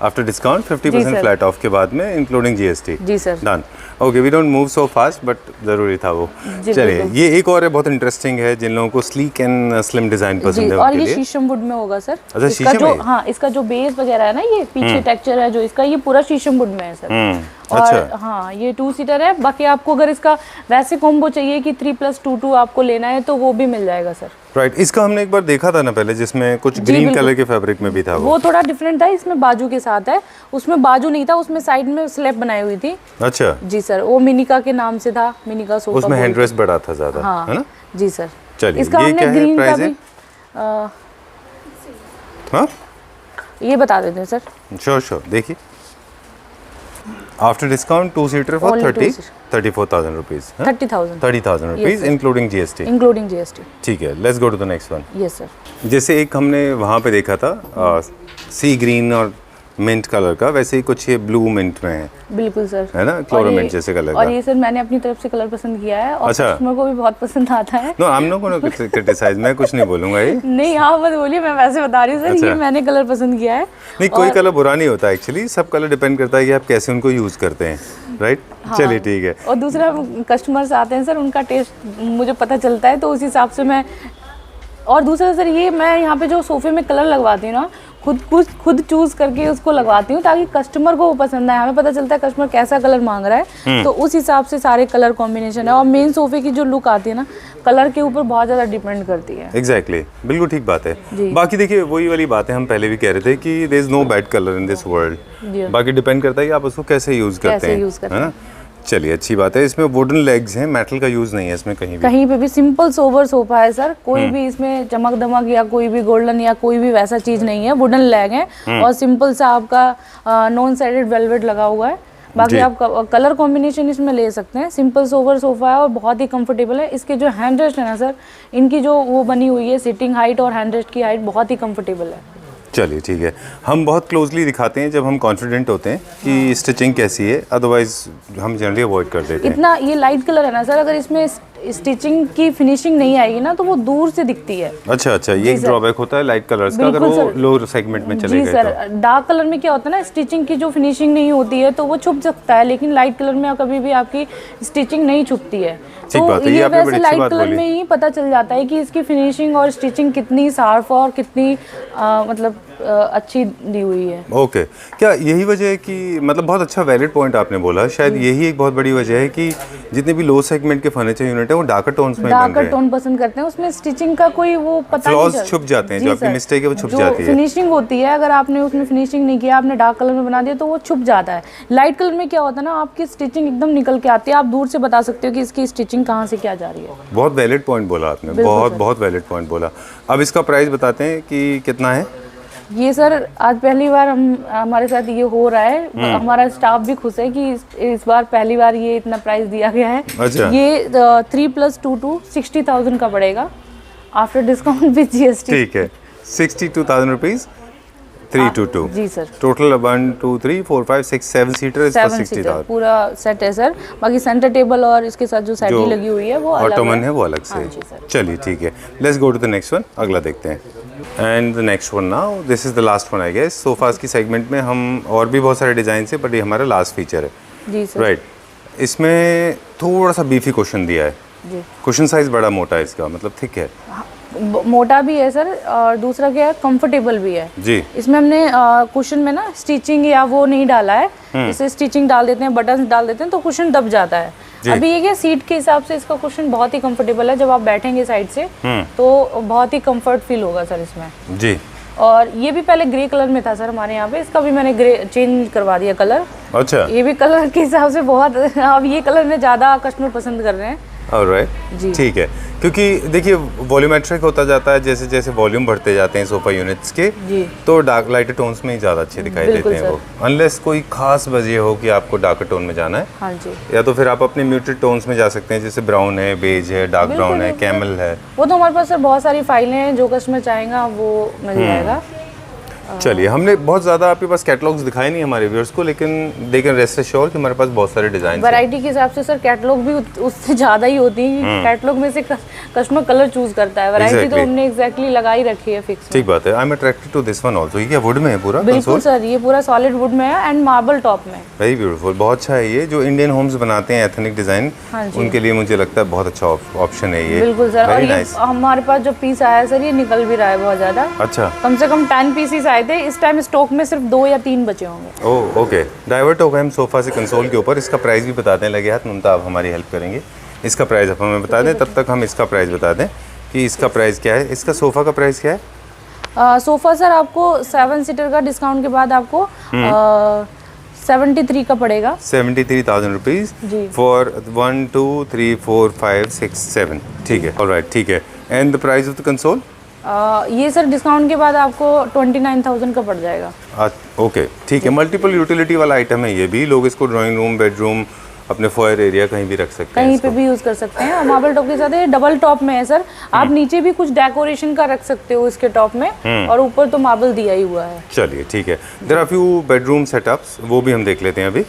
after discount, 50% flat off के बाद में इंक्लूडिंग जीएसटी। जी sir. Done. Okay, we don't move so fast but ज़रूरी था वो। चलिए ये एक और है, बहुत इंटरेस्टिंग है जिन लोगों को स्लीक एंड स्लिम डिज़ाइन पसंद है और उनके ये लिए। शीशम वुड में होगा सर। अच्छा, इसका शीशम जो में? हाँ, इसका जो बेस वगैरह है ना, ये पीछे टेक्सचर है जो इसका, ये पूरा शीशम वुड में है सर। और अच्छा। हाँ, ये 2 सीटर है। बाकी आपको अगर इसका वैसे कॉम्बो चाहिए कि 3+22 आपको लेना है तो वो भी मिल जाएगा सर। राइट। इसका हमने एक बार देखा था ना पहले, जिसमें कुछ ग्रीन कलर के फैब्रिक में भी था वो थोड़ा डिफरेंट था। इसमें बाजू के साथ है, उसमें बाजू नहीं था, उसमें साइड में स्लैब बनाई हुई थी। अच्छा जी सर, वो मिनिका के नाम से था, मिनिका सोफा। उसमें हैंड बड़ा था ज़्यादा, हाँ, है ना? जी सर। चलिए इसका ये हमने क्या है, ग्रीन का प्राइस भी है? हाँ ये बता देते हैं सर। Sure sure. देखिए after discount 2 seater for Only 34,000 rupees. 30,000 30,000 rupees including GST. Including GST. ठीक है, let's go to the next one. Yes sir. जैसे एक हमने वहाँ पे देखा था सी ग्रीन और मिंट कलर का, वैसे ही कुछ ये ब्लू मिंट में है, बिल्कुल सर। है ना? क्लोरोमिंट जैसे कलर का। और ये सर मैंने अपनी तरफ से कलर पसंद किया है और अच्छा। कस्टमर को भी बहुत पसंद आता है। No, I am not gonna criticise, मैं कुछ नहीं बोलूँगा ये। नहीं, हाँ मत बोलिए, मैं वैसे बता रही हूँ सर। अच्छा। ये मैंने कलर पसंद किया है। नहीं, कोई कलर बुरा नहीं होता एक्चुअली, सब कलर डिपेंड करता है कि आप कैसे उनको यूज़ करते हैं, राइट? चलिए ठीक है। और दूसरा कस्टमर्स आते हैं सर, उनका टेस्ट मुझे पता चलता है, तो उस हिसाब से मैं। और दूसरा सर, ये मैं यहाँ पे जो सोफे में कलर लगवाती हूँ ना, खुद चूज करके उसको लगवाती हूँ ताकि कस्टमर को वो पसंद आए। हमें पता चलता है कस्टमर कैसा कलर मांग रहा है, तो उस हिसाब से सारे कलर कॉम्बिनेशन है। और मेन सोफे की जो लुक आती है ना, कलर के ऊपर बहुत ज़्यादा डिपेंड करती है। एग्जैक्टली, बिल्कुल ठीक बात है। बाकी देखिए वही वाली बात है, हम पहले भी कह रहे थे कि there is no bad colour in this world. बाकी डिपेंड करता है कि आप उसको कैसे यूज़ करते हैं, है ना? चलिए अच्छी बात है। इसमें वुडन लेग्स हैं, मेटल का यूज़ नहीं है इसमें कहीं भी। कहीं पे भी सिंपल सोबर सोफा है सर, कोई भी इसमें चमक दमक या कोई भी गोल्डन या कोई भी वैसा चीज नहीं है। वुडन लेग है और सिंपल सा आपका नॉन साइडेड वेलवेट लगा हुआ है। बाकी आप कलर कॉम्बिनेशन इसमें ले सकते हैं। सिंपल सोबर सोफा है और बहुत ही कंफर्टेबल है। इसके जो हैंड रेस्ट है ना सर, इनकी जो वो बनी हुई है सिटिंग हाइट और हैंड रेस्ट की हाइट बहुत ही कंफर्टेबल है। चलिए ठीक है, हम बहुत क्लोजली दिखाते हैं जब हम कॉन्फिडेंट होते हैं कि स्टिचिंग कैसी है, अदरवाइज हम जनरली अवॉइड कर देते हैं। इतना ये लाइट कलर है ना सर, अगर इसमें स्टिचिंग की फिनिशिंग नहीं आएगी ना तो वो दूर से दिखती है। अच्छा, ये एक ड्रॉबैक होता है लाइट कलर्स का, अगर वो लो सेगमेंट में चले जी गए सर, तो। डार्क कलर में क्या होता है ना, स्टिचिंग की जो फिनिशिंग नहीं होती है तो वो छुप सकता है, लेकिन लाइट कलर में कभी भी आपकी स्टिचिंग नहीं छुपती है। ठीक बात है, ये आपने बड़ी अच्छी लाइट बात कलर बोली। में ही पता चल जाता है कि इसकी फिनिशिंग और स्टिचिंग कितनी शार्प और कितनी मतलब अच्छी दी हुई है। ओके, क्या यही वजह है कि मतलब बहुत अच्छा वैलिड पॉइंट आपने बोला, शायद यही एक बहुत बड़ी वजह है कि जितने भी लो सेगमेंट के फर्नीचर यूनिट है वो डार्कर टोन्स में बन रहे डार्कर हैं। टोन पसंद करते हैं, उसमें स्टिचिंग का कोई वो पता नहीं फ्लॉज चलता। छुप जाते हैं, जी जो आपकी सर, मिस्टेक है वो छुप जो जाती है। फिनिशिंग होती है, अगर आपने उसमें फिनिशिंग नहीं किया, आपने डार्क कलर में बना दिया तो वो छुप जाता है। लाइट कलर में क्या होता है ना, आपकी स्टिचिंग एकदम निकल के आती है, आप दूर से बता सकते हो कि इसकी स्टिचिंग कहाँ से क्या जा रही है। बहुत वैलिड पॉइंट बोला आपने, बहुत वैलिड पॉइंट बोला। अब इसका प्राइस बताते हैं कि कितना है। ये सर आज पहली बार हमारे साथ ये हो रहा है। हमारा स्टाफ भी खुश है कि इस बार पहली बार ये इतना प्राइस दिया गया है। अच्छा। ये 3+2 60,000 का पड़ेगा आफ्टर डिस्काउंट विद GST। ठीक है, 62,000 रुपीज 322। जी sir, total 1 2 3 4 5 6 7 seater is 7 seater 60,000। पूरा सेट है सर। बाकी सेंटर टेबल और इसके साथ जो सेटी लगी हुई है वो अलग ऑटोमन है वो अलग से हाँ है। जी सर। चलिए ठीक है, let's go to the next one, अगला देखते हैं। And the next one now, this is the last one I guess. Sofas की सेगमेंट में हम और भी बहुत सारे डिजाइन है, बट ये हमारा लास्ट फीचर है। जी सर। राइट, इसमें थोड़ा सा बीफी कुशन दिया है। जी, कुशन साइज बड़ा मोटा है इसका, मतलब थिक है मोटा भी है सर, और दूसरा क्या है, कंफर्टेबल भी है जी। इसमें हमने कुशन में ना स्टिचिंग या वो नहीं डाला है। इसे स्टिचिंग डाल देते हैं, बटन्स डाल देते हैं तो कुशन दब जाता है। अभी ये क्या, सीट के हिसाब से इसका कुशन बहुत ही कंफर्टेबल है। जब आप बैठेंगे साइड से तो बहुत ही कंफर्ट फील होगा सर इसमें। जी। और ये भी पहले ग्रे कलर में था सर हमारे यहाँ पे, इसका भी मैंने ग्रे चेंज करवा दिया कलर। अच्छा, ये भी कलर के हिसाब से बहुत अब ये कलर में ज़्यादा कस्टमर पसंद कर रहे हैं। ऑलराइट, जी। ठीक है, क्योंकि देखिए वॉल्यूमेट्रिक होता जाता है, जैसे जैसे वॉल्यूम बढ़ते जाते हैं सोफा यूनिट्स के, जी। तो डार्क लाइटर टोन्स में ही ज़्यादा अच्छे दिखाई बिल्कुल देते हैं सर। वो, अनलेस कोई खास वजह हो कि आपको डार्कर टोन में जाना है, हाँ जी, या तो फिर आप अपने म्यूटेड टोन्स में जा सकते हैं, जैसे ब्राउन है, बेज है, डार्क ब्राउन है, कैमल है। वो तो हमारे पास सर बहुत सारी फाइलें हैं, जो कस्टमर चाहेगा वो मिल जाएगा। चलिए, हमने बहुत ज़्यादा आपके पास कैटलॉग्स दिखाए नहीं हमारे व्यूअर्स को, लेकिन दे कैन रेस्ट एश्योर कि हमारे पास बहुत सारे डिज़ाइन हैं। वैरायटी के हिसाब से सर कैटलॉग भी उससे ज़्यादा ही होती है। कैटलॉग में से कस्टमर कलर चूज करता है, वैरायटी तो Exactly. हमने एग्जैक्टली लगा ही रखी है फिक्स। ठीक बात है, I am attracted to this one also. ये क्या वुड में है पूरा बिल्कुल कंसोल? सर, ये पूरा सॉलिड वुड में है एंड मार्बल टॉप में। वेरी ब्यूटीफुल, बहुत अच्छा है ये। जो इंडियन होम्स बनाते हैं एथनिक डिज़ाइन, हाँ जी। उनके लिए मुझे लगता है बहुत अच्छा ऑप्शन है ये। बिल्कुल सर। और वेरी ये नाइस। हमारे पास जो पीस आया है सर, ये निकल भी रहा है बहुत ज़्यादा। अच्छा, कम से कम 10 पीसेस आए थे, इस टाइम स्टॉक में सिर्फ 2 या 3 बचे होंगे। ओह ओके, डाइवर्ट हो गए हम सोफा से कंसोल के ऊपर। इसका प्राइस भी बता दें लगे हाथ, ममता आप हमारी हेल्प करेंगे। इसका प्राइस आप हमें बता दें, तब तक हम इसका प्राइस बता दें कि इसका प्राइस क्या है। इसका सोफ़ा का प्राइस क्या है? सोफ़ा सर आपको 7 सीटर का डिस्काउंट के बाद आपको 73 का पड़ेगा। 73,000 रुपीज़ जी। फॉर 1 2 3 4 5 6 7। ठीक है, ऑलराइट, ठीक है। And the price of the console? ये सर डिस्काउंट के बाद आपको 29,000 का पड़ जाएगा। ओके, ठीक है। मल्टीपल यूटिलिटी वाला आइटम है ये भी। लोग इसको ड्राइंग रूम, बेडरूम, अपने फोयर एरिया कहीं भी रख सकते हैं। कहीं पे भी यूज़ कर सकते हैं। और मार्बल टॉप के साथ ये डबल टॉप में है सर। आप नीचे भी कुछ डेकोरेशन का रख सकते हो इसके टॉप में, और ऊपर तो मार्बल दिया ही हुआ है। चलिए ठीक है। There are few bedroom setups, वो भी हम देख लेते हैं अभी।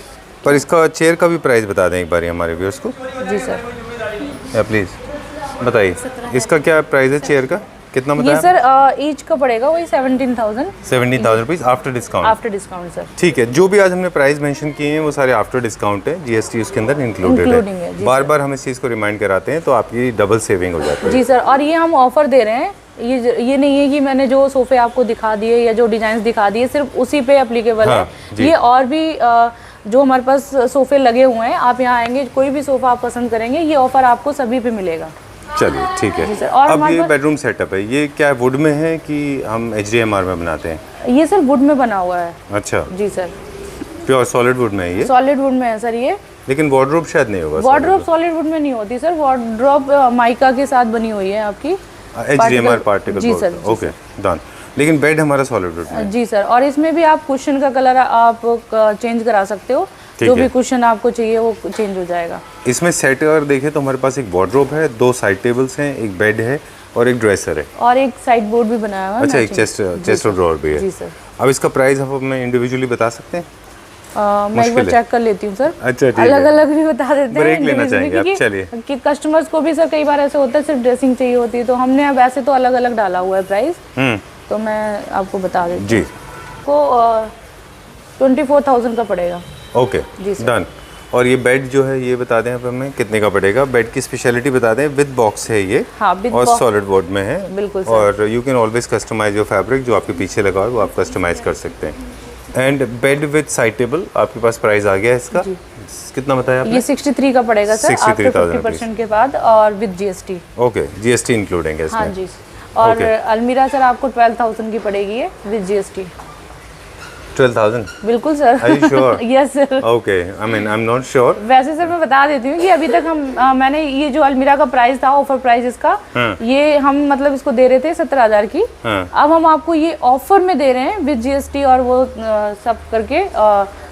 पर इसका चेयर का भी प्राइस बता दें एक बार हमारे व्यूअर्स को। जी सर। या प्लीज़ बताइए, इसका क्या प्राइस है चेयर का? कितना ये बताया? सर ईच का पड़ेगा वही 17,000 17,000 rupees after discount. After discount sir. ठीक है, जो भी आज हमने प्राइस मेंशन किए हैं वो सारे आफ्टर डिस्काउंट है। जीएसटी उसके अंदर इंक्लूडेड Including है। है, जी बार बार हम इस चीज़ को रिमाइंड कराते हैं तो आपकी डबल सेविंग हो जाती है। जी सर। और ये हम ऑफर दे रहे हैं। ये नहीं है कि मैंने जो सोफे आपको दिखा दिए या जो डिजाइन दिखा दिए सिर्फ उसी पे एप्लीकेबल हाँ, है। जी। ये और भी जो हमारे पास सोफे लगे हुए हैं, आप यहाँ आएंगे, कोई भी सोफा आप पसंद करेंगे, ये ऑफर आपको सभी पे मिलेगा। चलिए ठीक जी है। सर। और अब हमारे ये पास- बेडरूम सेटअप है, ये क्या वुड में है कि हम HDMR में बनाते हैं? ये सर वुड में बना हुआ है। अच्छा, जी सर। प्योर सॉलिड वुड में है ये? सॉलिड वुड में है सर ये। लेकिन वार्डरोब शायद नहीं होगा। वार्डरोब सॉलिड वुड में नहीं होती सर, वार्डरोब माइका के साथ बनी हुई है आपकी, HDMR पार्टिकल। जी सर। Okay done. लेकिन बेड हमारा सॉलिड वुड में। जी सर, और इसमें भी आप कुशन का कलर आप चेंज करा सकते हो, जो भी कुशन आपको चाहिए वो चेंज हो जाएगा। इसमें सेट अगर देखें तो हमारे पास एक वार्डरोब है, 2 साइड टेबल्स हैं, एक बेड है और एक ड्रेसर है, और एक साइड बोर्ड भी बनाया हुआ है। अच्छा, एक चेस्ट और ड्रॉअर भी है। जी सर। अब इसका प्राइस आप हमें इंडिविजुअली बता सकते हैं? मैं एक बार चेक कर लेती हूँ सर। अच्छा, ठीक है। अलग अलग भी बता देते हैं। ब्रेक लेना individually, चाहेंगे आप, क्योंकि चलिए। कि कस्टमर्स को भी सर कई बार ऐसे होता है सिर्फ ड्रेसिंग चाहिए होती है, तो हमने अब ऐसे तो अलग अलग डाला हुआ है प्राइस, तो मैं आपको बता देती हूँ। जी। को 24,000 का पड़ेगा। ओके जी सर। डन। और ये बेड जो है ये बता दें आप हमें कितने का पड़ेगा? बेड की स्पेशलिटी बता दें। विद बॉक्स है ये, हाँ, with और box। सॉलिड वुड में है। बिल्कुल सर। और you can always customise your fabric, जो आपके पीछे लगा है वो आप कस्टमाइज कर सकते हैं। And bed with side table आपके पास प्राइस आ गया है इसका, कितना बताया आपने? ये 63 का पड़ेगा सर, आफ्टर 63,000 50% के बाद, और with GST। Okay, GST including है इसमें। हाँ जी। और Okay। अलमीरा सर आपको 12,000 की पड़ेगी है विद GST। 12,000? बिल्कुल sir. Are you sure? Yes sir. Okay, I mean I am not sure. वैसे सर मैं बता देती हूँ कि अभी तक हम मैंने ये जो अलमीरा का प्राइस था, ऑफर प्राइस इसका, ये हम मतलब इसको दे रहे थे 17,000 की। अब हम आपको ये ऑफर में दे रहे हैं विद GST और वो सब करके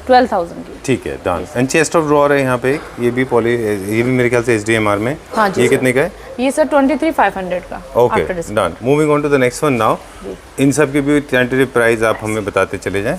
12,000 की। ठीक है done. And chest of drawer है यहाँ पे एक, ये भी मेरे ख्याल से HDMR में। हाँ जी ये सर। कितने का है? ये सर 23,500 का। Okay after discount। Done. Moving on to the next one now. इन सब की भी टेंटेटिव प्राइस आप हमें बताते चले जाएं।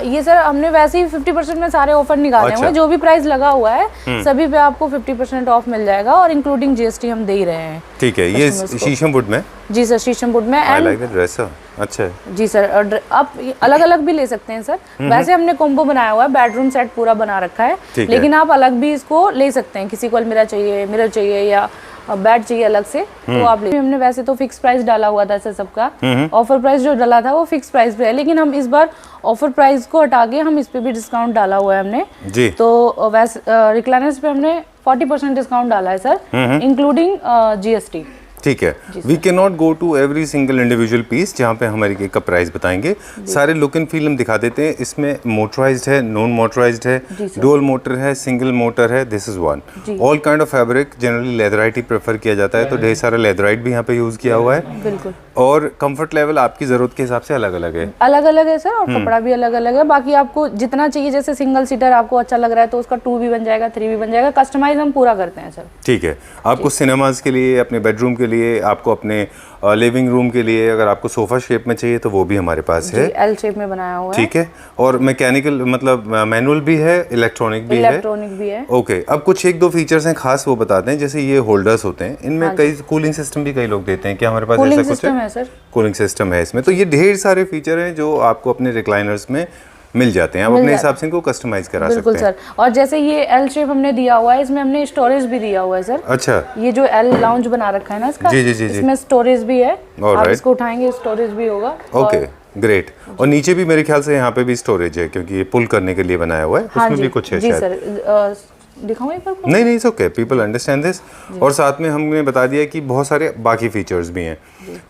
ये सर हमने वैसे ही 50% में सारे ऑफर निकाले हुए अच्छा। हैं, जो भी प्राइस लगा हुआ है सभी पे आपको 50% ऑफ मिल जाएगा, और इंक्लूडिंग GST हम दे ही रहे हैं। ठीक है, ये Customers को। शीशम वुड में। जी सर, शीशम वुड में। आई एंड लाइक द ड्रेसर। अच्छा है। जी सर, आप अलग अलग भी ले सकते हैं सर। वैसे हमने कॉम्बो बनाया हुआ है, बेडरूम सेट पूरा बना रखा है, ठीक है। लेकिन आप अलग भी इसको ले सकते हैं। किसी को अलमीरा चाहिए, मिरर चाहिए, या बेड चाहिए अलग से, तो आप ले। हमने वैसे तो फिक्स प्राइस डाला हुआ था सर सबका, ऑफर प्राइस जो डाला था वो फिक्स प्राइस पे है, लेकिन हम इस बार ऑफर प्राइस को हटा के हम इस पे भी डिस्काउंट डाला हुआ है हमने। जी। तो वैसे रिक्लाइनर्स पे हमने 40% डिस्काउंट डाला है सर, इंक्लूडिंग GST। ठीक है। We can not go to every single individual piece जहाँ पे हमारी केक का प्राइस बताएंगे। सारे लुक एंड फील हम दिखा देते हैं। इसमें मोटराइज्ड है, नॉन मोटराइज्ड है, डुअल मोटर है, सिंगल मोटर है। This is one. All kind of fabric, generally leatherette he prefer किया जाता है, तो ढेर सारा लेदराइट भी यहाँ पे यूज किया हुआ है। बिल्कुल। और कंफर्ट लेवल आपकी जरूरत के हिसाब से अलग अलग है। अलग अलग है सर, और कपड़ा भी अलग अलग है। बाकी आपको जितना चाहिए, जैसे सिंगल सीटर आपको अच्छा लग रहा है तो उसका 2 भी बन जाएगा, 3 भी बन जाएगा। कस्टमाइज हम पूरा करते हैं सर। ठीक है। आपको सिनेमाज के लिए, अपने बेडरूम के लिए, आपको अपने लिविंग रूम के लिए, अगर आपको सोफा शेप में चाहिए तो वो भी हमारे पास है। L शेप में बनाया हुआ है। ठीक है। और मैकेनिकल मतलब मैनुअल भी है, इलेक्ट्रॉनिक भी है। इलेक्ट्रॉनिक भी है। ओके। अब कुछ 1-2 फीचर्स हैं खास, वो बताते हैं। जैसे ये होल्डर्स होते हैं, इनमें कई कूलिंग सिस्टम भी कई लोग देते हैं। क्या हमारे पास कूलिंग ऐसा कुछ सिस्टम है सर। कूलिंग सिस्टम है इसमें। तो ये ढेर सारे फीचर हैं जो आपको अपने रिक्लाइनर्स में मिल जाते हैं। आप अपने हिसाब से इनको कस्टमाइज करा सकते बिल्कुल हैं। सर। और जैसे ये L शेप हमने दिया हुआ है, इसमें हमने स्टोरेज भी दिया हुआ है सर। अच्छा। ये जो L लाउंज बना रखा है ना इसका, जी, जी, जी, जी। इसमें स्टोरेज भी है। आप Alright। इसको उठाएंगे स्टोरेज भी होगा। Okay great. और नीचे भी मेरे ख्याल से यहाँ पे भी स्टोरेज है, क्योंकि ये पुल करने के लिए बनाया हुआ है। हाँ उसमें जी, भी कुछ है जी शायद। सर। दिखाऊं एक बार? नहीं नहीं, it's okay, people understand this. और साथ में हमने बता दिया कि बहुत सारे बाकी फीचर्स भी हैं।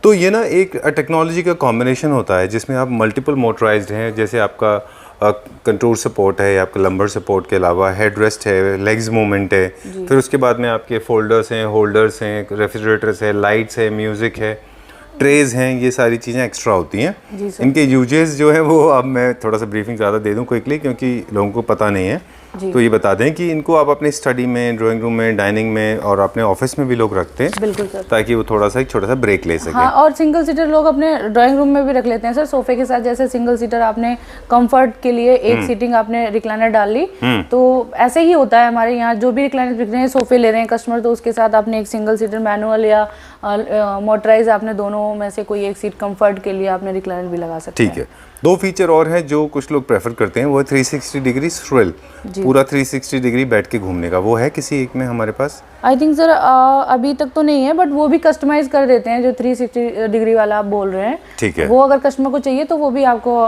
तो ये ना एक टेक्नोलॉजी का कॉम्बिनेशन होता है जिसमें आप मल्टीपल मोटराइज्ड हैं। जैसे आपका कंट्रोल सपोर्ट है, आपका लंबर सपोर्ट के अलावा हेड रेस्ट है, लेग्स मूवमेंट है, फिर उसके बाद में आपके फोल्डर्स हैं, होल्डर्स हैं, रेफ्रिजरेटर्स है, लाइट्स है, म्यूज़िक है, ट्रेज हैं। ये सारी चीज़ें एक्स्ट्रा होती हैं। इनके यूजेस जो है वो अब मैं थोड़ा सा ब्रीफिंग ज़्यादा दे दूं क्विकली, क्योंकि लोगों को पता नहीं है। तो ये बता दें कि इनको आप अपने स्टडी में, ड्राइंग रूम में, डाइनिंग में और अपने ऑफिस में भी लोग रखते हैं। बिल्कुल सर। ताकि वो थोड़ा सा एक छोटा सा ब्रेक ले सकें। हाँ, और सिंगल सीटर लोग अपने ड्राइंग रूम में भी रख लेते हैं सर, सोफे के साथ। जैसे सिंगल सीटर आपने कंफर्ट के लिए एक सीटिंग आपने रिक्लाइनर डाल ली, तो ऐसे ही होता है हमारे यहाँ। जो भी रिक्लाइनर बिक रहे हैं, सोफे ले रहे हैं कस्टमर, तो उसके साथ आपने एक सिंगल सीटर मैनुअल या मोटराइज, आपने दोनों में से कोई एक सीट कंफर्ट के लिए आपने रिक्लाइनर भी लगा सकते हैं। ठीक है। 2 फीचर और हैं जो कुछ लोग प्रेफर करते हैं, वो 360 डिग्री स्विल, पूरा 360 डिग्री बैठ के घूमने का। वो है किसी एक में हमारे पास? आई थिंक सर अभी तक तो नहीं है, बट वो भी कस्टमाइज कर देते हैं, जो 360 डिग्री वाला आप बोल रहे हैं। ठीक है। वो अगर कस्टमर को चाहिए तो वो भी आपको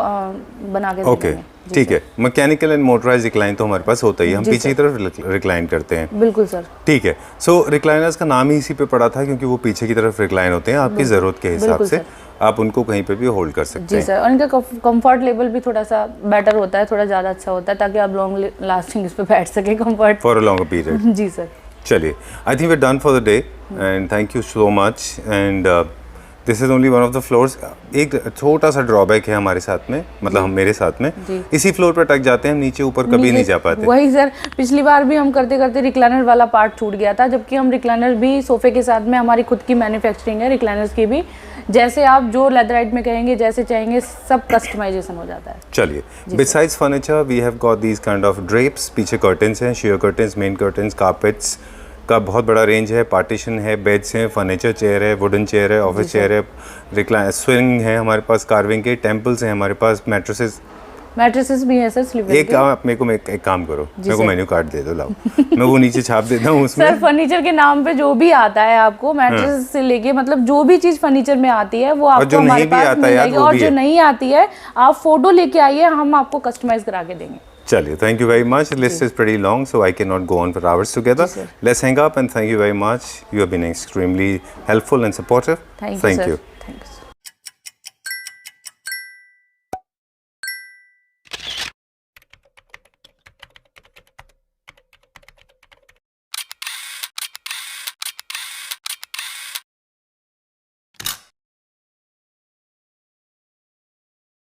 बना के ओके ठीक है, मैकेनिकल एंड मोटराइज रिक्लाइन तो हमारे पास होता ही है, हम पीछे की तरफ रिक्लाइन करते हैं। बिल्कुल सर। ठीक है, सो रिक्लाइनर्स का नाम ही इसी पे पड़ा था क्योंकि वो पीछे की तरफ रिक्लाइन होते हैं, आपकी ज़रूरत के हिसाब से आप उनको कहीं पे भी होल्ड कर सकते जी हैं। सर, और इनका कंफर्ट लेवल भी थोड़ा सा बेटर होता है, थोड़ा ज़्यादा अच्छा होता है ताकि आप लॉन्ग लास्टिंग इस पे बैठ सके comfort for a longer period. जी सर। चलिए, I think we are done for the day and thank you so much and this is only one of the floors. एक छोटा सा ड्रॉबैक है हमारे साथ में, मतलब हम मेरे साथ में इसी फ्लोर पर अटक जाते हैं, हम नीचे ऊपर कभी नहीं जा पाते। वही सर, पिछली बार भी हम करते करते रिक्लाइनर वाला पार्ट छूट गया था, जबकि हम रिक्लाइनर भी सोफे के साथ में हमारी खुद की मैन्युफैक्चरिंग है रिक्लाइनर्स की भी, जैसे आप जो लेदराइट में कहेंगे जैसे चाहेंगे सब कस्टमाइजेशन हो जाता है। चलिए, besides furniture we have got these kind of drapes, पीछे कर्टन्स हैं, share curtains, main curtains, carpets का बहुत बड़ा रेंज है, पार्टीशन है, बेड्स हैं, फर्नीचर चेयर है, वुडन चेयर है, ऑफिस चेयर है, रिक्लाइन स्विंग है हमारे पास, कार्विंग के टेम्पल्स हैं हमारे पास, मैट्रेसेस भी है सर स्लीपर एक आप मेरे को एक काम करो, मेरे को मेन्यू कार्ड दे दो, लाओ मैं वो नीचे छाप देता हूँ उसमें। सर फर्नीचर के नाम पे जो भी आता है आपको मैट्रेस से लेके मतलब जो भी चीज फर्नीचर में आती है वो आपको हमारे पास मिल जाएगी, और जो नहीं आती है आप फोटो लेके आइए, हम आपको कस्टमाइज करा के देंगे। चलिए, thank you very much. The list is pretty long, so I cannot go on for hours together. Let's hang up and thank you very much. You have been extremely helpful and supportive. Thank you, sir. you. Thank you.